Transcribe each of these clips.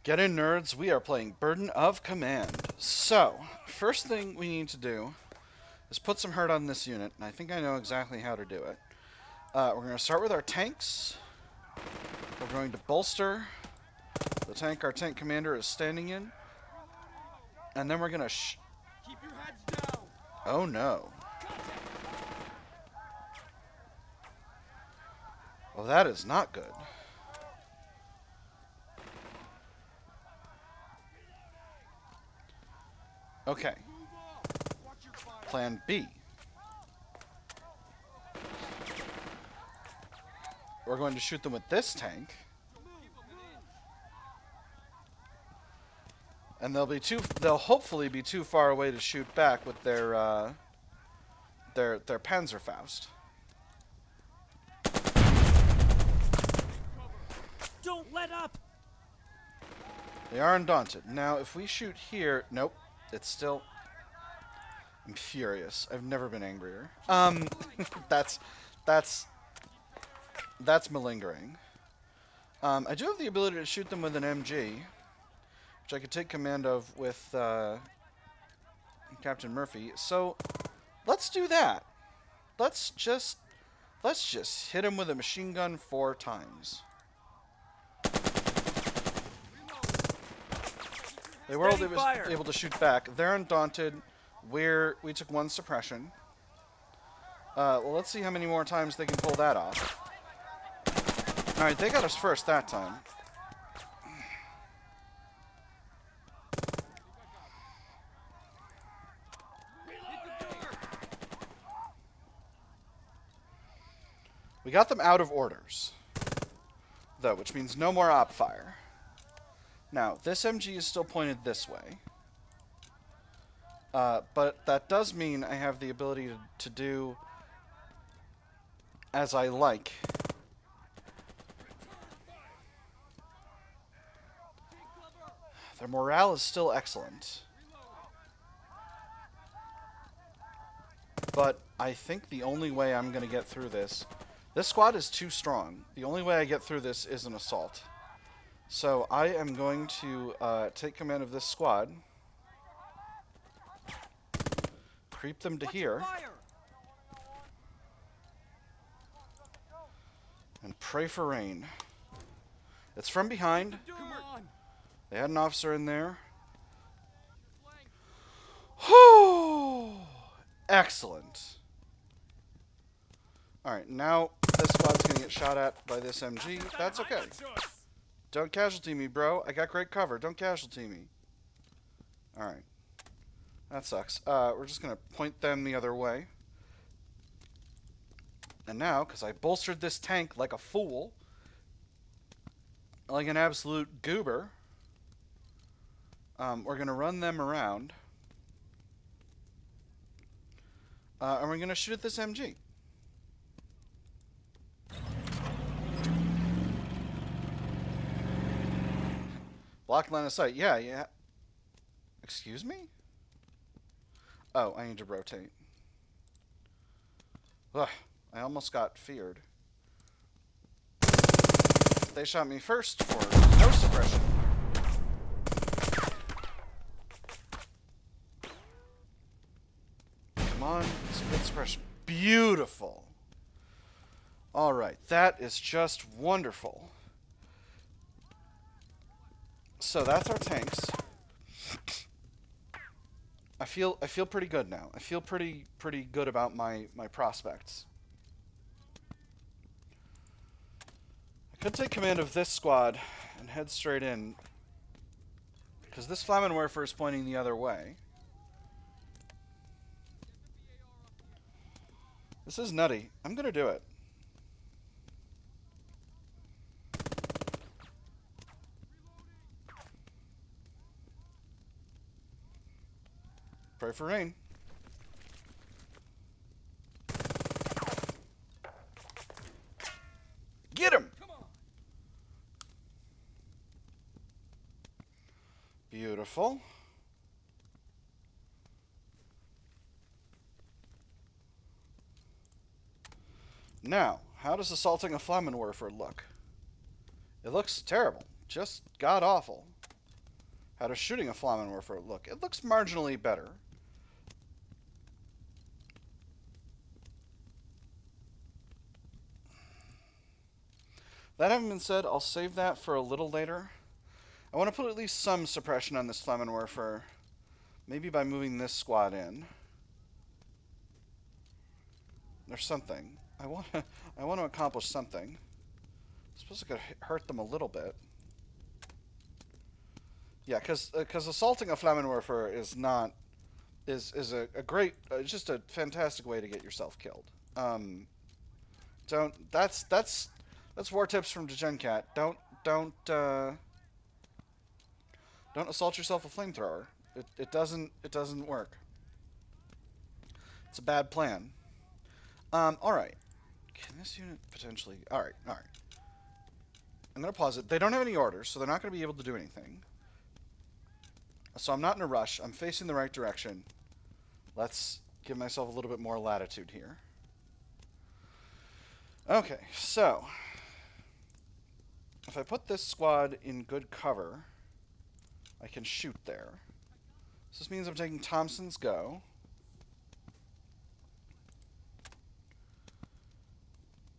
Get in, nerds. We are playing Burden of Command. So, first thing we need to do is put some hurt on this unit, and I think I know exactly how to do it. We're going to start with our tanks. We're going to bolster the tank our tank commander is standing in. And then we're going to Keep your heads down. Oh no. Well, that is not good. Okay. Watch your fire. Plan B. We're going to shoot them with this tank. And they'll hopefully be too far away to shoot back with their Panzerfaust. Don't let up. They are undaunted. Now, if we shoot here, nope, it's still. I'm furious. I've never been angrier. That's malingering. I do have the ability to shoot them with an MG, which I could take command of with Captain Murphy. So let's do that. Let's just hit him with a machine gun 4 times. They were able to shoot back. They're undaunted. We took 1 suppression. Well, let's see how many more times they can pull that off. All right, they got us first that time. We got them out of orders, though, which means no more op fire. Now, this MG is still pointed this way. But that does mean I have the ability to do as I like. Their morale is still excellent. But I think the only way I'm going to get through this squad is too strong. The only way I get through this is an assault. So I am going to take command of this squad. Creep them to here. And pray for rain. It's from behind. They had an officer in there. Whew! Excellent. Alright, now this squad's going to get shot at by this MG. That's okay. Don't casualty me, bro. I got great cover. Don't casualty me. Alright. That sucks. We're just going to point them the other way. And now, because I bolstered this tank like a fool, like an absolute goober, we're going to run them around. And we're going to shoot at this MG. Block line of sight. Yeah. Excuse me? Oh, I need to rotate. Ugh, I almost got feared. They shot me first for no suppression. Come on, some good suppression. Beautiful. Alright, that is just wonderful. So that's our tanks. I feel pretty good now. I feel pretty good about my prospects. I could take command of this squad and head straight in, because this Flammenwerfer is pointing the other way. This is nutty. I'm gonna do it. Pray for rain. Get him! Beautiful. Now, how does assaulting a Flammenwerfer look? It looks terrible. Just god-awful. How does shooting a Flammenwerfer look? It looks marginally better. That having been said, I'll save that for a little later. I want to put at least some suppression on this Flammenwerfer. Maybe by moving this squad in. There's something. I want to accomplish something. I suppose I could hurt them a little bit. Yeah, because assaulting a Flammenwerfer is not is a great, just a fantastic way to get yourself killed. Don't. That's war tips from DegenCat. Don't assault yourself with flamethrower. It doesn't work. It's a bad plan. All right. Can this unit potentially? All right. I'm gonna pause it. They don't have any orders, so they're not gonna be able to do anything. So I'm not in a rush. I'm facing the right direction. Let's give myself a little bit more latitude here. Okay, so if I put this squad in good cover, I can shoot there. So this means I'm taking Thompson's go.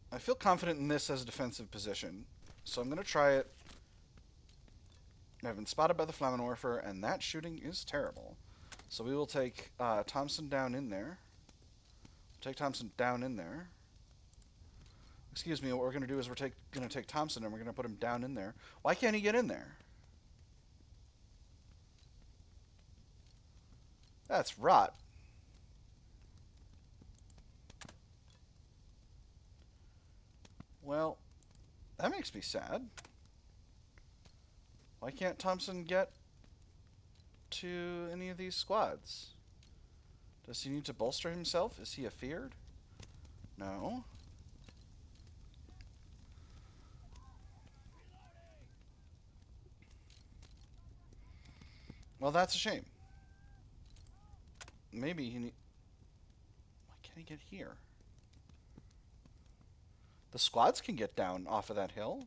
I feel confident in this as a defensive position, so I'm going to try it. I've been spotted by the Flammenwerfer, and that shooting is terrible. So we will take Thompson down in there. Take Thompson down in there. Excuse me, what we're going to do is we're going to take Thompson and we're going to put him down in there. Why can't he get in there? That's rot. Well, that makes me sad. Why can't Thompson get to any of these squads? Does he need to bolster himself? Is he afeared? No. Well, that's a shame. Maybe he need... Why can't he get here? The squads can get down off of that hill.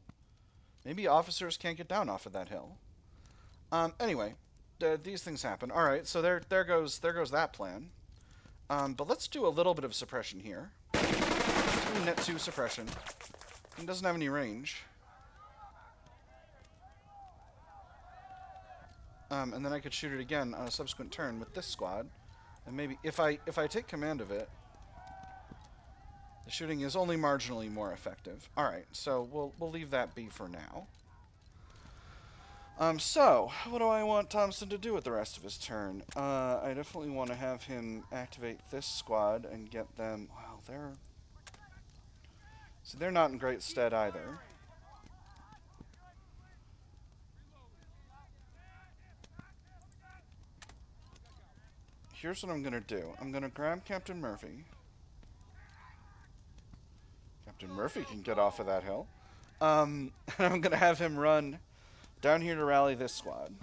Maybe officers can't get down off of that hill. Anyway, these things happen. All right, so there goes that plan. But let's do a little bit of suppression here. Net 2 suppression. He doesn't have any range. And then I could shoot it again on a subsequent turn with this squad. And maybe if I take command of it, the shooting is only marginally more effective. All right, so we'll leave that be for now. So what do I want Thompson to do with the rest of his turn? I definitely want to have him activate this squad and get them. Wow, they're not in great stead either. Here's what I'm gonna do. I'm gonna grab Captain Murphy. Captain Murphy can get off of that hill. And I'm gonna have him run down here to rally this squad.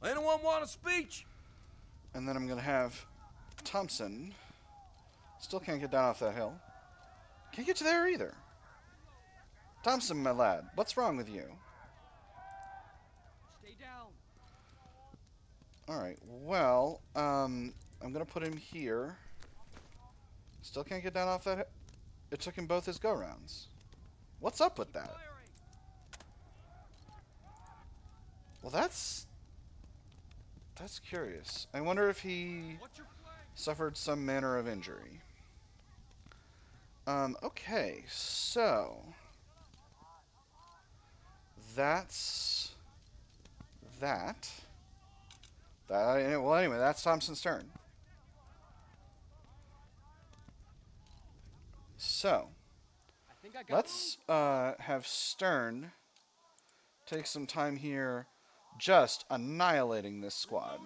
Anyone want a speech? And then I'm gonna have Thompson. Still can't get down off that hill. Can't get to there either. Thompson, my lad, what's wrong with you? Stay down. Alright, well, I'm gonna put him here. Still can't get down off that hill. It took him both his go-rounds. What's up with that? Well, that's curious. I wonder if he suffered some manner of injury. Okay, so that's that. Well, anyway, that's Thompson's turn. So let's have Stern take some time here just annihilating this squad.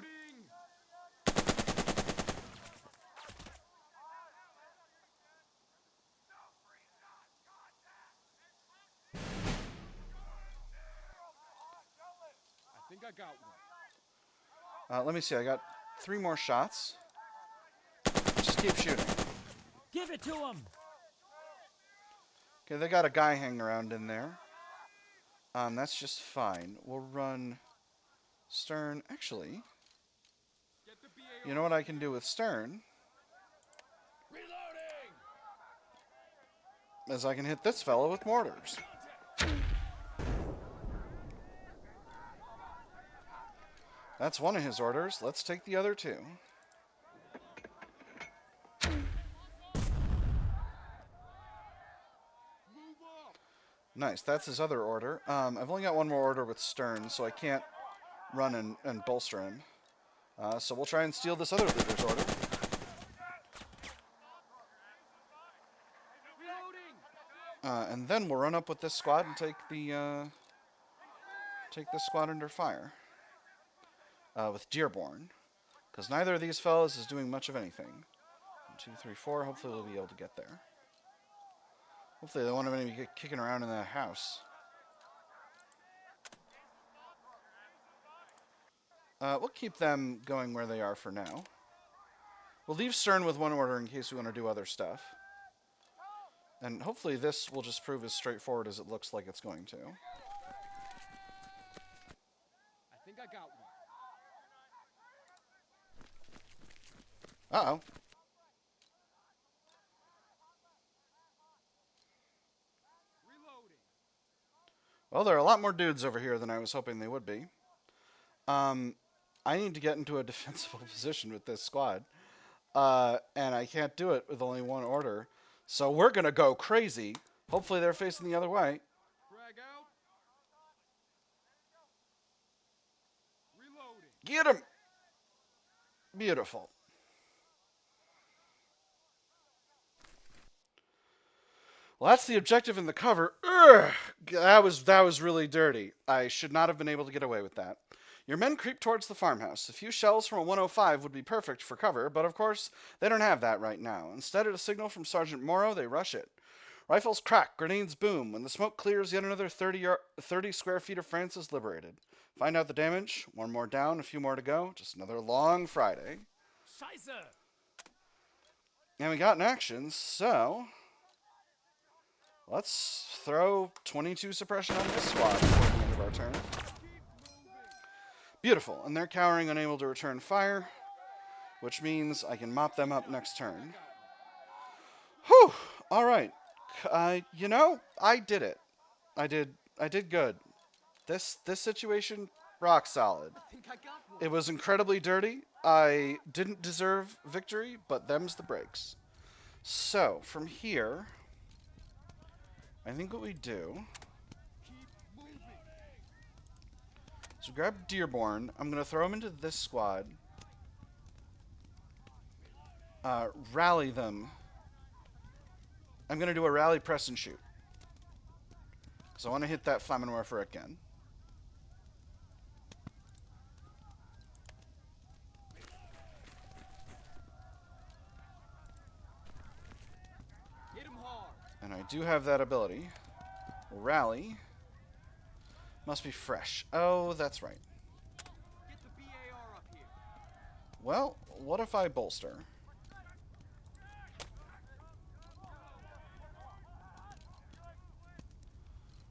I think I got one. Let me see. I got 3 more shots. Just keep shooting. Give it to him. Okay, they got a guy hanging around in there. That's just fine. We'll run Stern. Actually, you know what I can do with Stern? Reloading. Is I can hit this fellow with mortars. That's one of his orders. Let's take the other 2. Nice, that's his other order. I've only got 1 more order with Stern, so I can't run and bolster him. So we'll try and steal this other leader's order. And then we'll run up with this squad and take this squad under fire. With Dearborn. Because neither of these fellows is doing much of anything. 1, 2, 3, 4. Hopefully we'll be able to get there. Hopefully they won't have any kicking around in that house. We'll keep them going where they are for now. We'll leave Stern with 1 order in case we want to do other stuff. And hopefully this will just prove as straightforward as it looks like it's going to. I think I got one. Uh-oh. Reloading. Well, there are a lot more dudes over here than I was hoping they would be. I need to get into a defensible position with this squad. And I can't do it with only 1 order. So we're going to go crazy. Hopefully they're facing the other way. Frag out. Reloading. Get him! Beautiful. Well, that's the objective in the cover. Ugh, that was really dirty. I should not have been able to get away with that. Your men creep towards the farmhouse. A few shells from a 105 would be perfect for cover, but of course, they don't have that right now. Instead, at a signal from Sergeant Morrow, they rush it. Rifles crack, grenades boom. When the smoke clears, yet another 30 square feet of France is liberated. Find out the damage. 1 more down, a few more to go. Just another long Friday. Scheiße. And we got an action, so let's throw 22 suppression on this squad before the end of our turn. Beautiful, and they're cowering, unable to return fire, which means I can mop them up next turn. Whew! All right. You know, I did it. I did good. This situation, rock solid. I think I got one. It was incredibly dirty. I didn't deserve victory, but them's the breaks. So, from here, I think what we do is we grab Dearborn. I'm going to throw him into this squad. Rally them. I'm going to do a rally, press, and shoot. Because I want to hit that Flammenwerfer again. Hit him hard. And I do have that ability. Rally. Must be fresh. Oh, that's right. Get the BAR up here. Well, what if I bolster?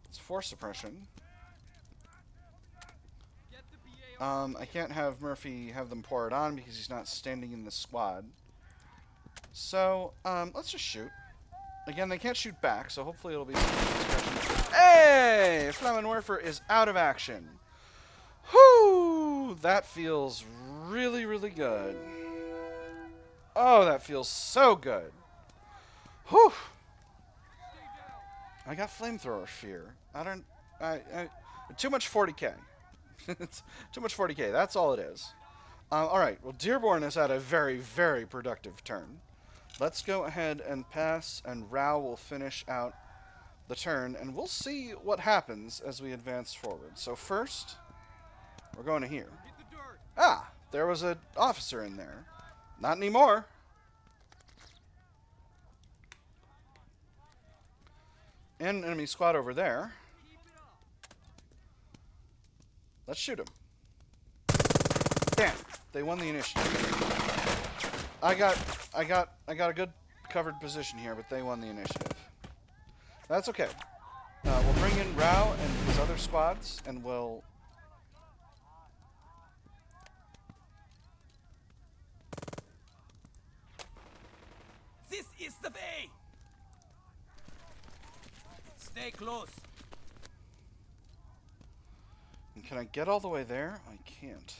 It's force suppression. Get the BAR. I can't have Murphy have them pour it on because he's not standing in the squad. So, let's just shoot. Again, they can't shoot back, so hopefully it'll be some discretion. Hey! Flammenwerfer is out of action. Whoo! That feels really, really good. Oh, that feels so good. Whew! I got flamethrower fear. Too much 40k. It's too much 40k. That's all it is. Alright, well, Dearborn has had a very, very productive turn. Let's go ahead and pass, and Rao will finish out the turn, and we'll see what happens as we advance forward. So first, we're going to here. Hit the dirt. Ah, there was an officer in there. Not anymore. And an enemy squad over there. Keep it up. Let's shoot him. Damn, They won the initiative. I got a good covered position here, but they won the initiative. That's okay. We'll bring in Rao and his other squads, and we'll... This is the way. Stay close. And can I get all the way there? I can't.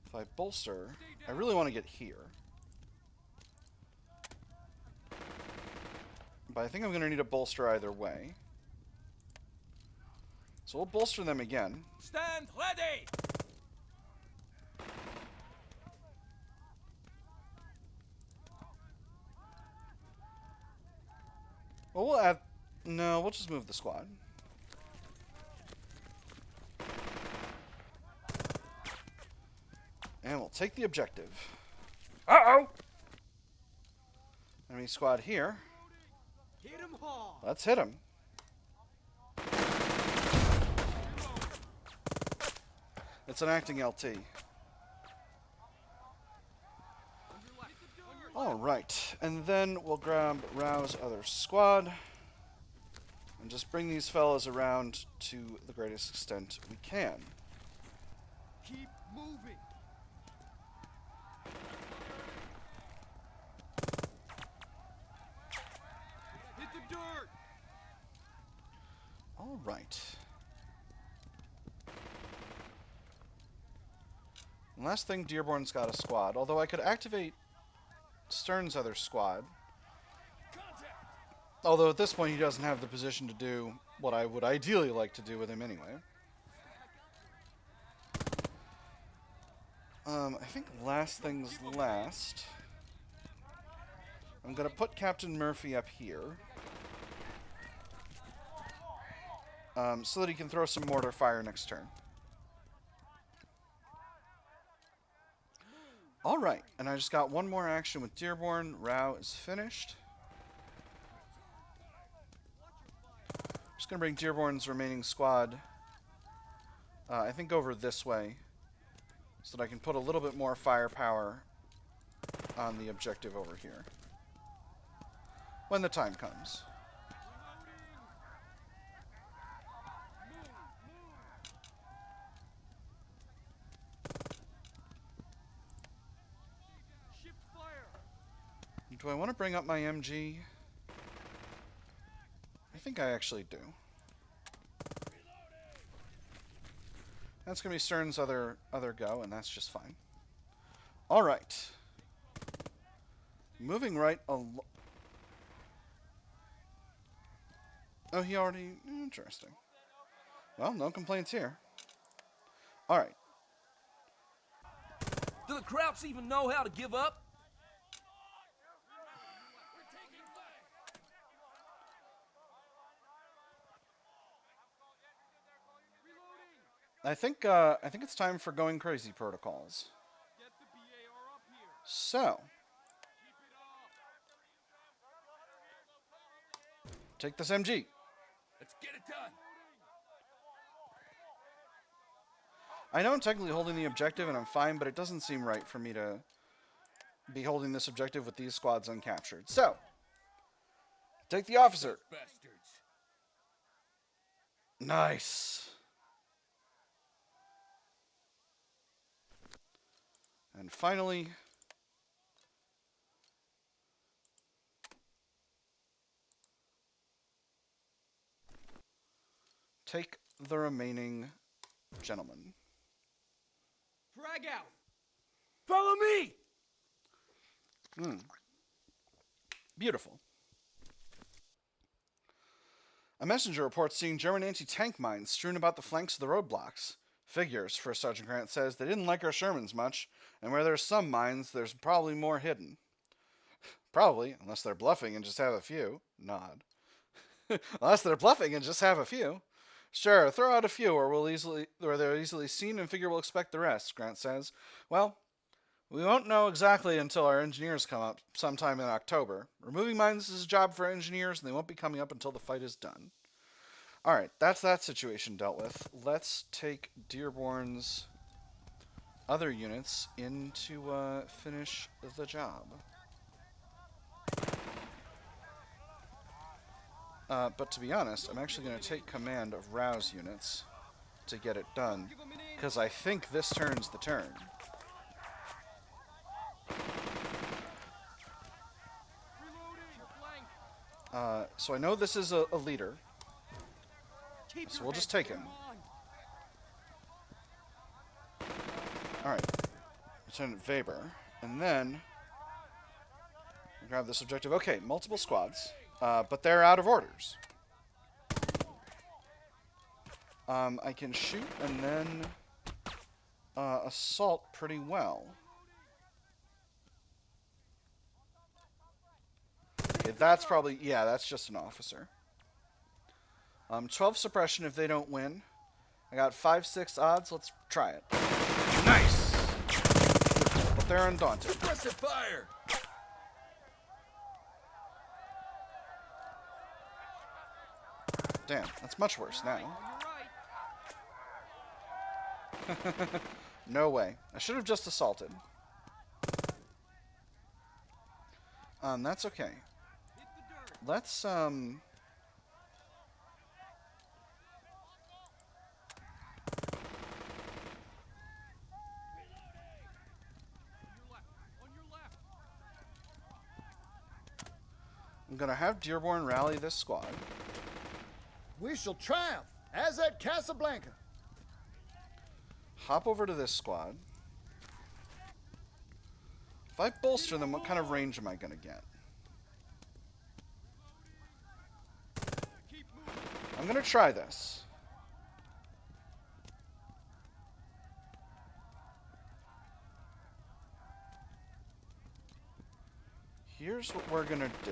If I bolster, I really want to get here. But I think I'm going to need a bolster either way. So we'll bolster them again. Stand ready. Well, we'll add... No, we'll just move the squad. And we'll take the objective. Uh-oh! Enemy squad here. Hit him hard. Let's hit him. It's an acting LT. Alright, and then we'll grab Rao's other squad and just bring these fellas around to the greatest extent we can. Keep moving. Hit the dirt. Alright. And last thing, Dearborn's got a squad, although I could activate Stern's other squad. Although at this point he doesn't have the position to do what I would ideally like to do with him anyway. I think last things last. I'm going to put Captain Murphy up here. So that he can throw some mortar fire next turn. Alright, and I just got one more action with Dearborn. Rao is finished. Just going to bring Dearborn's remaining squad, I think, over this way, so that I can put a little bit more firepower on the objective over here when the time comes. Shift fire. Do I want to bring up my MG? I think I actually do. That's going to be Stern's other go, and that's just fine. All right. Moving right along. Oh, he already... Interesting. Well, no complaints here. All right. Do the Krauts even know how to give up? I think it's time for going crazy protocols. Get the BAR up here. So, Keep it up. take this MG. Let's get it done. I know I'm technically holding the objective and I'm fine, but it doesn't seem right for me to be holding this objective with these squads uncaptured. So, take the officer. Bastards. Nice. And finally, take the remaining gentlemen. Frag out. Follow me! Beautiful. A messenger reports seeing German anti-tank mines strewn about the flanks of the roadblocks. Figures, First Sergeant Grant says, they didn't like our Shermans much, and where there's some mines, there's probably more hidden. Probably, unless they're bluffing and just have a few. Nod. Unless they're bluffing and just have a few. Sure, throw out a few, or they're easily seen and figure we'll expect the rest, Grant says. Well, we won't know exactly until our engineers come up sometime in October. Removing mines is a job for engineers, and they won't be coming up until the fight is done. Alright, that's that situation dealt with. Let's take Dearborn's other units in to finish the job. But to be honest, I'm actually going to take command of Rouse units to get it done, because I think this turn's the turn. So I know this is a leader, so we'll just take him. Alright, Lieutenant Weber, and then grab this objective. Okay, multiple squads, but they're out of orders. I can shoot and then assault pretty well. Okay, that's probably, yeah, that's just an officer. 12 suppression if they don't win. I got 5-6 odds. Let's try it. Nice! But they're undaunted. Suppressive fire! Damn, that's much worse now. No way. I should have just assaulted. That's okay. Let's, I'm gonna have Dearborn rally this squad. We shall triumph, as at Casablanca. Hop over to this squad. If I bolster them, what kind of range am I gonna get? I'm gonna try this. Here's what we're gonna do.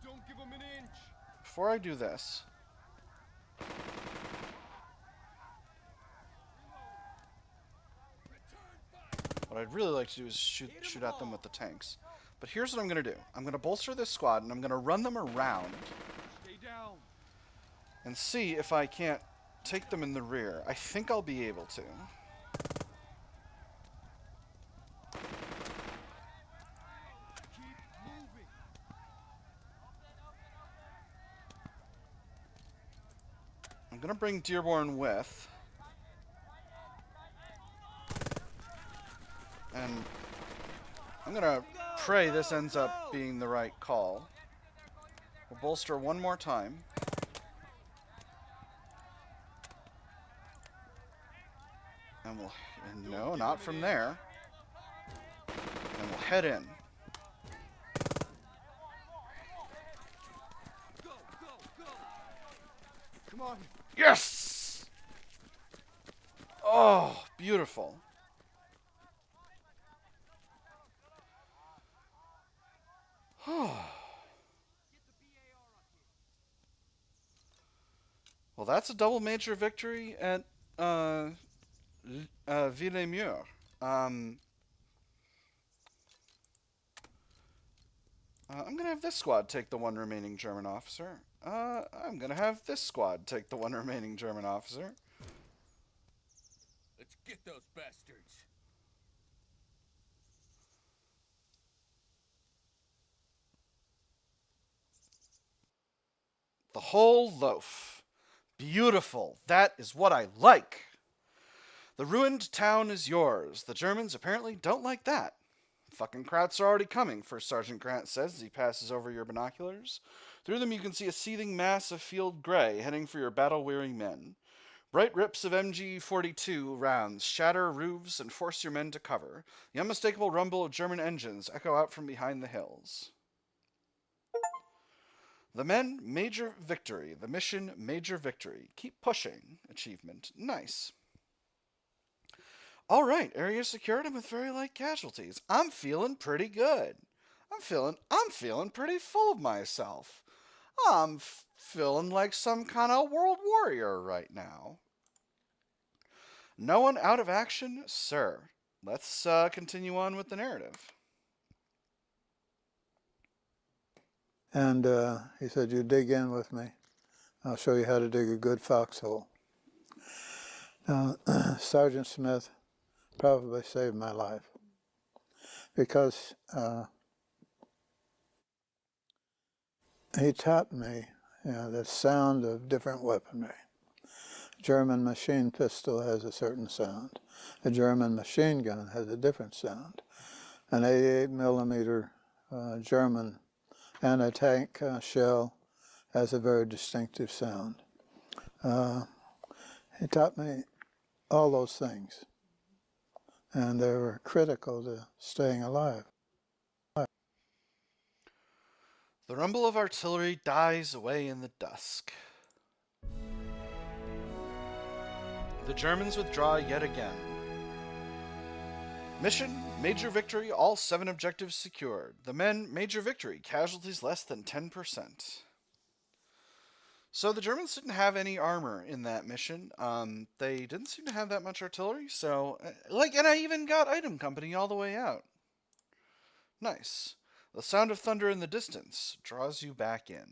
Don't give him an inch. Before I do this, what I'd really like to do is shoot at them with the tanks. But here's what I'm going to do. I'm going to bolster this squad, and I'm going to run them around Stay down. and see if I can't take them in the rear. I think I'll be able to. Keep moving. I'm going to bring Dearborn with. And I'm going to pray this ends up being the right call. We'll bolster one more time. And we'll... And no, not from there. And we'll head in. Go, go, go. Come on. Yes! Oh, beautiful. Well, that's a double major victory at Villemur. I'm going to have this squad take the one remaining German officer. I'm going to have this squad take the one remaining German officer. Let's get those bastards. The whole loaf. Beautiful. That is what I like. The ruined town is yours. The Germans apparently don't like that. Fucking Krauts are already coming, First Sergeant Grant says as he passes over your binoculars. Through them you can see a seething mass of field gray heading for your battle-weary men. Bright rips of MG-42 rounds shatter roofs and force your men to cover. The unmistakable rumble of German engines echo out from behind the hills. The men, major victory. The mission, major victory. Keep pushing. Achievement. Nice. All right, area secured and with very light casualties. I'm feeling pretty good. I'm feeling pretty full of myself. I'm feeling like some kind of world warrior right now. No one out of action, sir. Let's continue on with the narrative. And he said, you dig in with me. I'll show you how to dig a good foxhole. Sergeant Smith probably saved my life because he taught me the sound of different weaponry. German machine pistol has a certain sound. A German machine gun has a different sound. An 88 millimeter German anti-tank shell has a very distinctive sound. He taught me all those things, and they were critical to staying alive. The rumble of artillery dies away in the dusk. The Germans withdraw yet again. Mission, major victory, all 7 objectives secured. The men, major victory, casualties less than 10%. So the Germans didn't have any armor in that mission. They didn't seem to have that much artillery, so... and I even got item company all the way out. Nice. The sound of thunder in the distance draws you back in.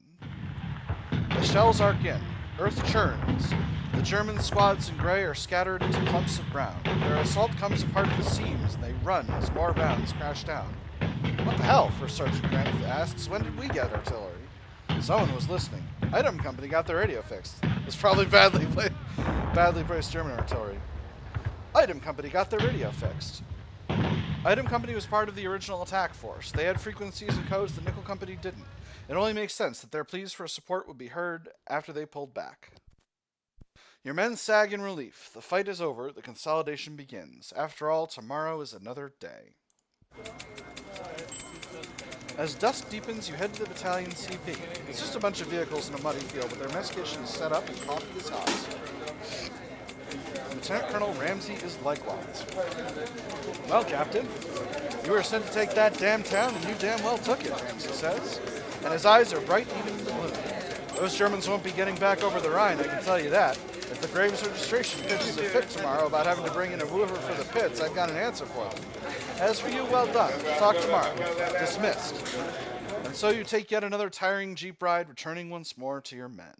The shells arc in. Earth churns. The German squads in gray are scattered into clumps of brown. Their assault comes apart at the seams, and they run as more rounds crash down. What the hell? First Sergeant Grant asks. When did we get artillery? Someone was listening. Item Company got their radio fixed. It's probably badly placed German artillery. Item Company got their radio fixed. Item Company was part of the original attack force. They had frequencies and codes the Nickel Company didn't. It only makes sense that their pleas for support would be heard after they pulled back. Your men sag in relief. The fight is over. The consolidation begins. After all, tomorrow is another day. As dusk deepens, you head to the battalion CP. It's just a bunch of vehicles in a muddy field, but their mess kitchen is set up and coffee is hot. Lieutenant Colonel Ramsey is likewise. Well, Captain, you were sent to take that damn town, and you damn well took it, Ramsey says. And his eyes are bright even in the gloom. Those Germans won't be getting back over the Rhine, I can tell you that. If the Graves registration pitches a fit tomorrow about having to bring in a woofer for the pits, I've got an answer for them. As for you, well done. Talk tomorrow. Dismissed. And so you take yet another tiring jeep ride, returning once more to your men.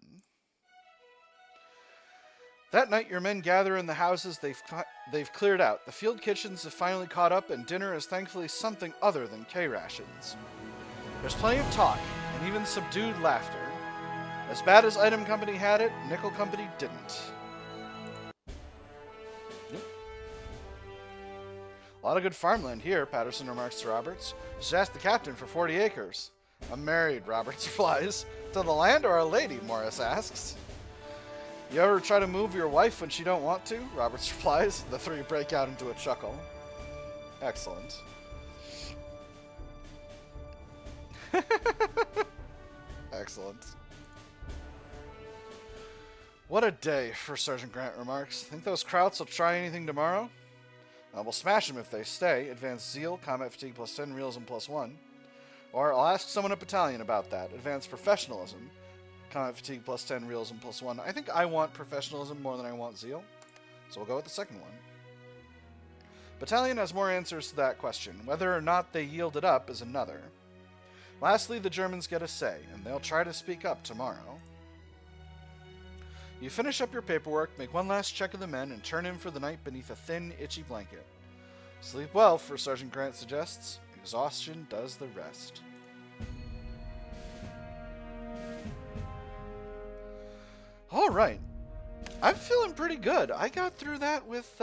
That night, your men gather in the houses they've cleared out. The field kitchens have finally caught up, and dinner is thankfully something other than K-rations. There's plenty of talk, and even subdued laughter. As bad as Item Company had it, Nickel Company didn't. Yep. A lot of good farmland here, Patterson remarks to Roberts. Just ask the captain for 40 acres. I'm married, Roberts replies. To the land or a lady, Morris asks. You ever try to move your wife when she don't want to? Roberts replies. The three break out into a chuckle. Excellent. Excellent. What a day, First Sergeant Grant remarks. Think those Krauts will try anything tomorrow? We'll smash them if they stay. Advanced Zeal, Combat Fatigue plus 10, Realism plus 1. Or I'll ask someone at Battalion about that. Advanced Professionalism, Combat Fatigue plus 10, Realism plus 1. I think I want Professionalism more than I want Zeal, so we'll go with the second one. Battalion has more answers to that question. Whether or not they yield it up is another. Lastly, the Germans get a say, and they'll try to speak up tomorrow. You finish up your paperwork, make one last check of the men, and turn in for the night beneath a thin, itchy blanket. Sleep well, First Sergeant Grant suggests. Exhaustion does the rest. Alright. I'm feeling pretty good. I got through that with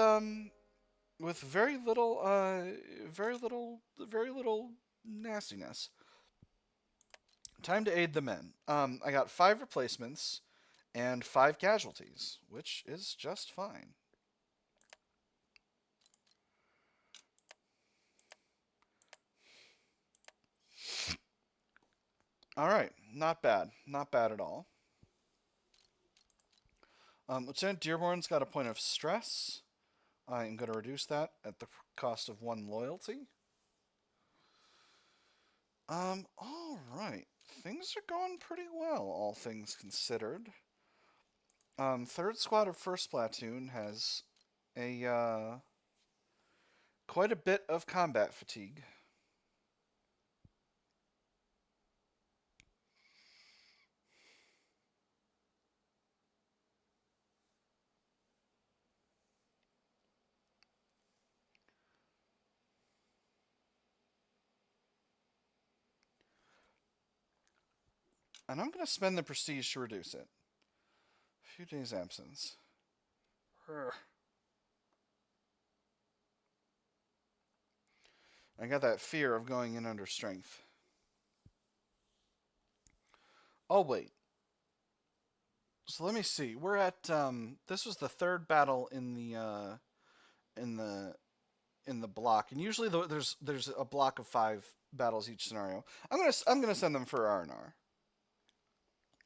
very little nastiness. Time to aid the men. I got 5 replacements and 5 casualties, which is just fine. Alright, not bad. Not bad at all. Lieutenant Dearborn's got a point of stress. I am going to reduce that at the cost of 1 loyalty. Alright. Things are going pretty well, all things considered. 3rd Squad of 1st Platoon has quite a bit of combat fatigue. And I'm going to spend the prestige to reduce it. A few days absence. Urgh. I got that fear of going in under strength. Oh, wait. So let me see. We're at this was the third battle in the block, and usually there's a block of 5 battles each scenario. I'm gonna send them for R&R.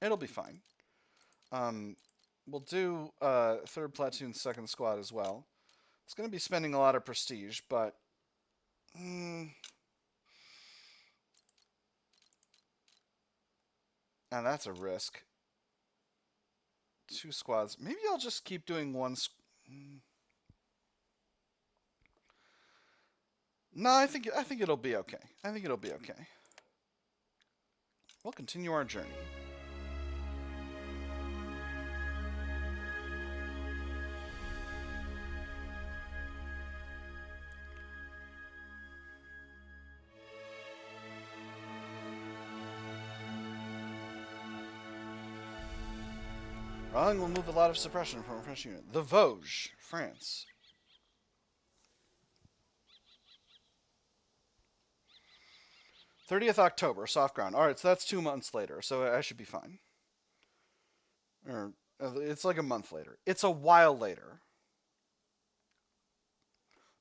It'll be fine. We'll do 3rd platoon 2nd squad as well. It's gonna be spending a lot of prestige, but and that's a risk. 2 squads. Maybe I'll just keep doing one. No, I think it'll be okay. I think it'll be okay. We'll continue our journey. Rolling will move a lot of suppression from a French unit. The Vosges, France. October, 30th, soft ground. Alright, so that's 2 months later, so I should be fine. Or, it's like a month later. It's a while later.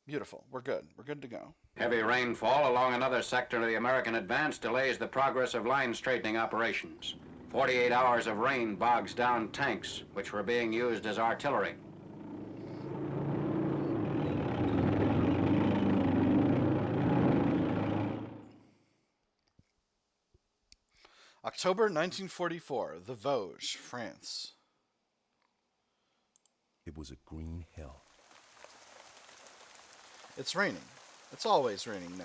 Beautiful. We're good. We're good to go. Heavy rainfall along another sector of the American advance delays the progress of line straightening operations. 48 hours of rain bogs down tanks, which were being used as artillery. October 1944, the Vosges, France. It was a green hell. It's raining. It's always raining now.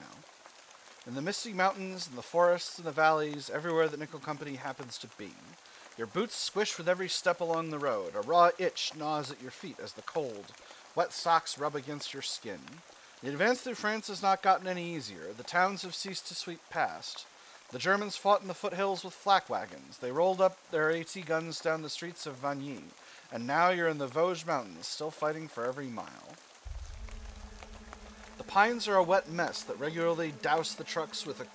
In the misty mountains, in the forests, in the valleys, everywhere that Nickel Company happens to be. Your boots squish with every step along the road. A raw itch gnaws at your feet as the cold, wet socks rub against your skin. The advance through France has not gotten any easier. The towns have ceased to sweep past. The Germans fought in the foothills with flak wagons. They rolled up their AT guns down the streets of Vosges. And now you're in the Vosges Mountains, still fighting for every mile. The pines are a wet mess that regularly douse the trucks that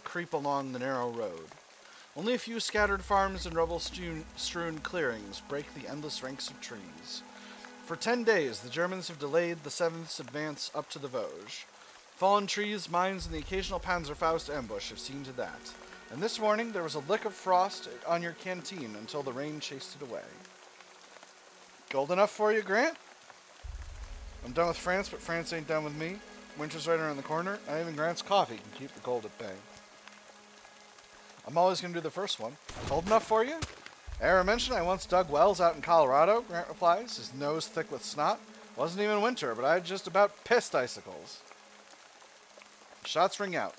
creep along the narrow road. Only a few scattered farms and rubble-strewn clearings break the endless ranks of trees. For 10 days, the Germans have delayed the 7th's advance up to the Vosges. Fallen trees, mines, and the occasional Panzerfaust ambush have seen to that. And this morning, there was a lick of frost on your canteen until the rain chased it away. Cold enough for you, Grant? I'm done with France, but France ain't done with me. Winter's right around the corner, and even Grant's coffee can keep the cold at bay. I'm always going to do the first one. Cold enough for you? Ever mention I once dug wells out in Colorado? Grant replies, his nose thick with snot. Wasn't even winter, but I just about pissed icicles. Shots ring out.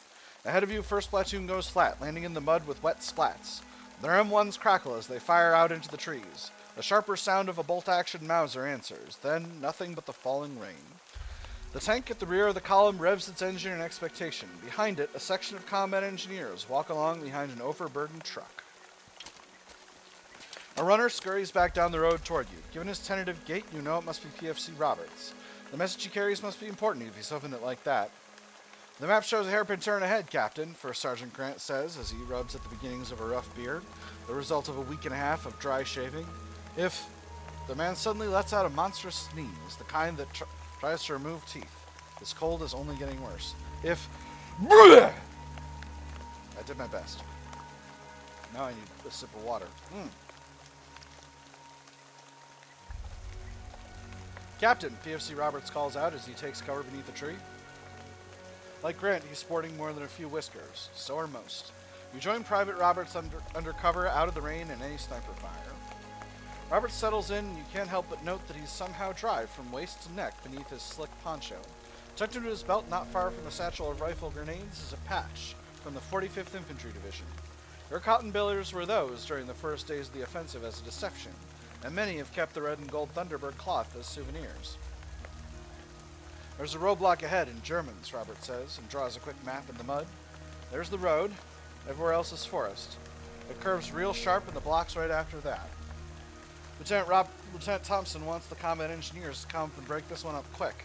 Ahead of you, first platoon goes flat, landing in the mud with wet splats. Their M1s crackle as they fire out into the trees. The sharper sound of a bolt-action Mauser answers, then nothing but the falling rain. The tank at the rear of the column revs its engine in expectation. Behind it, a section of combat engineers walk along behind an overburdened truck. A runner scurries back down the road toward you. Given his tentative gait, you know it must be PFC Roberts. The message he carries must be important if he's opened it like that. The map shows a hairpin turn ahead, Captain, First Sergeant Grant says as he rubs at the beginnings of a rough beard, the result of a week and a half of dry shaving. If the man suddenly lets out a monstrous sneeze, the kind that tries to remove teeth. This cold is only getting worse. If... I did my best. Now I need a sip of water. Captain, PFC Roberts calls out as he takes cover beneath a tree. Like Grant, he's sporting more than a few whiskers. So are most. You join Private Roberts under cover, out of the rain and any sniper fire. Roberts settles in, and you can't help but note that he's somehow dry from waist to neck beneath his slick poncho. Tucked into his belt, not far from a satchel of rifle grenades, is a patch from the 45th Infantry Division. Your Cottonbalers were those during the first days of the offensive as a deception, and many have kept the red and gold Thunderbird cloth as souvenirs. There's a roadblock ahead in Germans, Robert says, and draws a quick map in the mud. There's the road. Everywhere else is forest. It curves real sharp in the blocks right after that. Lieutenant Thompson wants the combat engineers to come up and break this one up quick.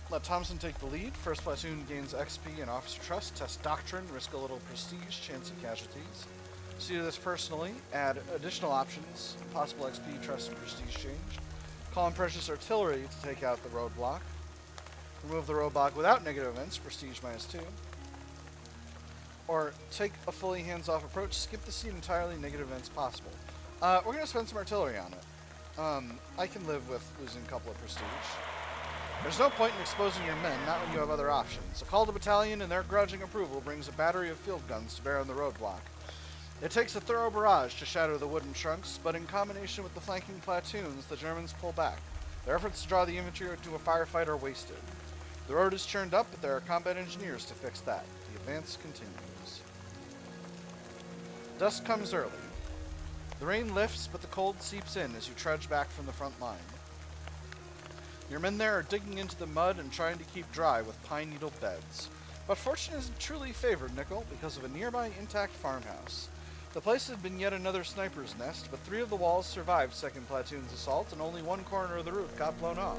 Let Thompson take the lead. First platoon gains XP and officer trust. Test doctrine. Risk a little prestige. Chance of casualties. See to this personally. Add additional options. Possible XP, trust, and prestige change. Call in precious artillery to take out the roadblock. Remove the roadblock without negative events. Prestige -2. Or take a fully hands-off approach. Skip the scene entirely. Negative events possible. We're going to spend some artillery on it. I can live with losing a couple of prestige. There's no point in exposing your men, not when you have other options. A call to battalion and their grudging approval brings a battery of field guns to bear on the roadblock. It takes a thorough barrage to shatter the wooden trunks, but in combination with the flanking platoons, the Germans pull back. Their efforts to draw the infantry into a firefight are wasted. The road is churned up, but there are combat engineers to fix that. The advance continues. Dusk comes early. The rain lifts, but the cold seeps in as you trudge back from the front line. Your men there are digging into the mud and trying to keep dry with pine needle beds. But fortune isn't truly favored, Nickel, because of a nearby intact farmhouse. The place had been yet another sniper's nest, but 3 of the walls survived 2nd Platoon's assault, and only one corner of the roof got blown off.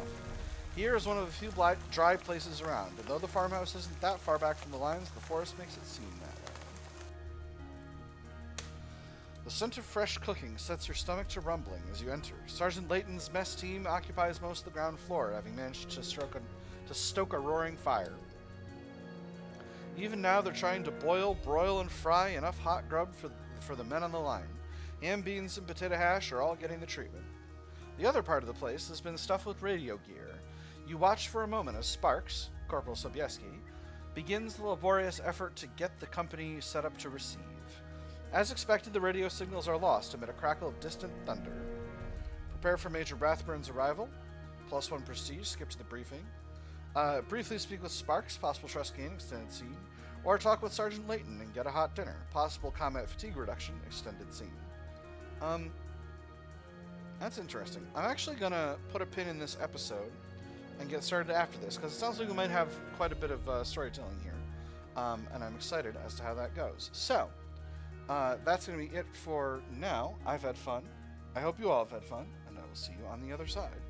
Here is one of the few dry places around, and though the farmhouse isn't that far back from the lines, the forest makes it seem that way. The scent of fresh cooking sets your stomach to rumbling as you enter. Sergeant Layton's mess team occupies most of the ground floor, having managed to stoke a roaring fire. Even now, they're trying to boil, broil, and fry enough hot grub for the men on the line. Ham, beans, and potato hash are all getting the treatment. The other part of the place has been stuffed with radio gear. You watch for a moment as Sparks, Corporal Sobieski, begins the laborious effort to get the company set up to receive. As expected, the radio signals are lost amid a crackle of distant thunder. Prepare for Major Rathburn's arrival. +1 prestige, skip to the briefing. Briefly speak with Sparks, possible trust gain, extended scene. Or talk with Sergeant Layton and get a hot dinner. Possible combat fatigue reduction, extended scene. That's interesting. I'm actually going to put a pin in this episode and get started after this, because it sounds like we might have quite a bit of storytelling here. And I'm excited as to how that goes. So, that's going to be it for now. I've had fun. I hope you all have had fun, and I will see you on the other side.